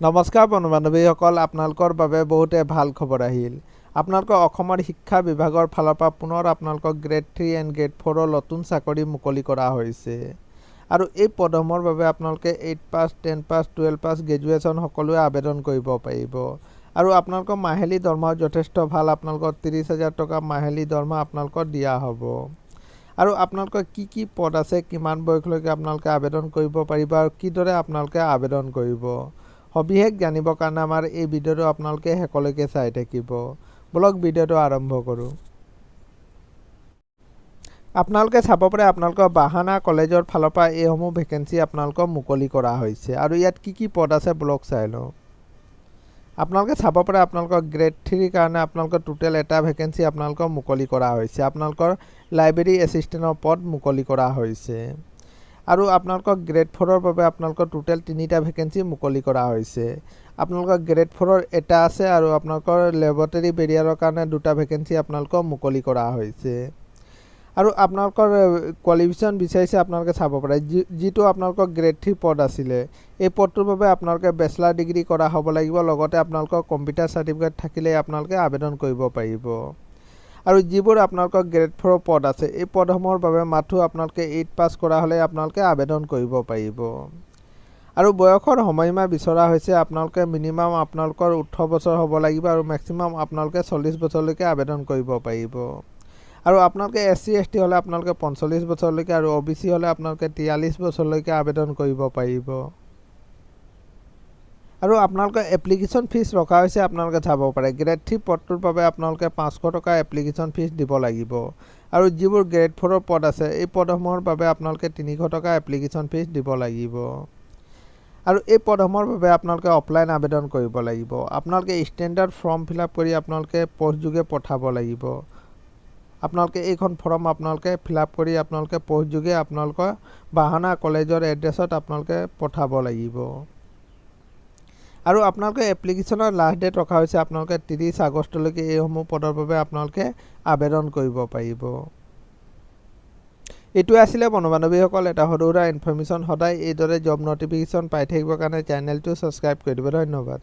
নমস্কাৰ বন্ধু বান্ধৱীসকল, আপোনালোকৰ বাবে বহুতে ভাল খবৰ আহিল। আপোনালোকৰ অসমৰ শিক্ষা বিভাগৰ ফালৰ পৰা পুনৰ আপোনালোকক গ্ৰেড 3 এণ্ড গ্ৰেড 4ৰ নতুন চাকৰি মুকলি কৰা হৈছে। আৰু এই পদসমূহৰ বাবে আপোনালোকে 8 পাছ, 10 পাছ, 12 পাছ, গ্ৰেজুৱেশ্যন সকলোৱে আবেদন কৰিব পাৰিব। আৰু আপোনালোকৰ মাহিলী দৰমহা যথেষ্ট ভাল। আপোনালোকৰ 30,000 টকা মাহিলী দৰমহা আপোনালোকৰ দিয়া হ'ব। আৰু আপোনালোকৰ কি পদ আছে, কিমান বয়সলৈকে আপোনালোকে আবেদন কৰিব পাৰিব আৰু কিদৰে আপোনালোকে আবেদন কৰিব, সবিশেষ জানিবৰ কাৰণে আমাৰ এই ভিডিঅ'টো আপোনালোকে শেষলৈকে চাই থাকিব। বলক ভিডিঅ'টো আৰম্ভ কৰোঁ। আপোনালোকে চাব পাৰে আপোনালোকৰ বাহানা কলেজৰ ফালৰ পৰা এইসমূহ ভেকেঞ্চি আপোনালোকক মুকলি কৰা হৈছে। আৰু ইয়াত কি পদ আছে বলক চাই লওঁ। আপোনালোকে চাব পাৰে আপোনালোকৰ গ্ৰেড 3ৰ কাৰণে আপোনালোকৰ টোটেল এটা ভেকেঞ্চি আপোনালোকক মুকলি কৰা হৈছে। আপোনালোকৰ লাইব্ৰেৰী এছিষ্টেণ্টৰ পদ মুকলি কৰা হৈছে। আৰু আপোনালোকৰ গ্ৰেড 4ৰ বাবে আপোনালোকৰ টোটেল 3টা ভেকেঞ্চি মুকলি কৰা হৈছে। আপোনালোকৰ গ্ৰেড 4ৰ এটা আছে আৰু আপোনালোকৰ লেবৰেটৰী বেৰিয়াৰৰ কাৰণে 2টা ভেকেঞ্চি আপোনালোকক মুকলি কৰা হৈছে। আৰু আপোনালোকৰ কোৱালিফিকেশ্যন বিচাৰিছে আপোনালোকে চাব পাৰে, যিটো আপোনালোকৰ গ্ৰেড 3 পদ আছিলে, এই পদটোৰ বাবে আপোনালোকে বেচেলাৰ ডিগ্ৰী কৰা হ'ব লাগিব। লগতে আপোনালোকৰ কম্পিউটাৰ চাৰ্টিফিকেট থাকিলে আপোনালোকে আবেদন কৰিব পাৰিব। আৰু যিবোৰ আপোনালোকৰ গ্ৰেড 4 পদ আছে, এই পদসমূহৰ বাবে মাথো আপোনালোকে 8 পাছ কৰা হ'লে আপোনালোকে আবেদন কৰিব পাৰিব। আৰু বয়সৰ সময়সীমা বিচৰা হৈছে আপোনালোকে মিনিমাম আপোনালোকৰ 18 বছৰ হ'ব লাগিব আৰু মেক্সিমাম আপোনালোকে 40 বছৰলৈকে আবেদন কৰিব পাৰিব। আৰু আপোনালোকে SC ST হ'লে আপোনালোকে 45 বছৰলৈকে আৰু OBC হ'লে আপোনালোকে 43 বছৰলৈকে আবেদন কৰিব পাৰিব। আৰু আপোনালোকৰ এপ্লিকেশ্যন ফিজ ৰখা হৈছে আপোনালোকে চাব পাৰে। গ্ৰেড 3 পদটোৰ বাবে আপোনালোকে 500 টকা এপ্লিকেশ্যন ফিজ দিব লাগিব। আৰু যিবোৰ গ্ৰেড 4ৰ পদ আছে, এই পদসমূহৰ বাবে আপোনালোকে 300 টকা এপ্লিকেশ্যন ফিজ দিব লাগিব। আৰু এই পদসমূহৰ বাবে আপোনালোকে অফলাইন আবেদন কৰিব লাগিব। আপোনালোকে ষ্টেণ্ডাৰ্ড ফৰ্ম ফিল আপ কৰি আপোনালোকে পোষ্টযোগে পঠাব লাগিব। আপোনালোকে এইখন ফৰ্ম আপোনালোকে ফিল আপ কৰি আপোনালোকে পোষ্টযোগে আপোনালোকৰ বাহানা কলেজৰ এড্ৰেছত আপোনালোকে পঠাব লাগিব। আৰু আপোনালোকে এপ্লিকেশ্যনৰ লাষ্ট ডেট ৰখা হৈছে আপোনালোকে 30 আগষ্টলৈকে এইসমূহ পদৰ বাবে আপোনালোকে আবেদন কৰিব পাৰিব। এইটোৱে আছিলে বন্ধু বান্ধৱীসকল এটা সৰু সুৰা ইনফৰ্মেশ্যন। সদায় এইদৰে জব নটিফিকেশ্যন পাই থাকিবৰ কাৰণে চেনেলটো ছাবস্ক্ৰাইব কৰি দিব। ধন্যবাদ।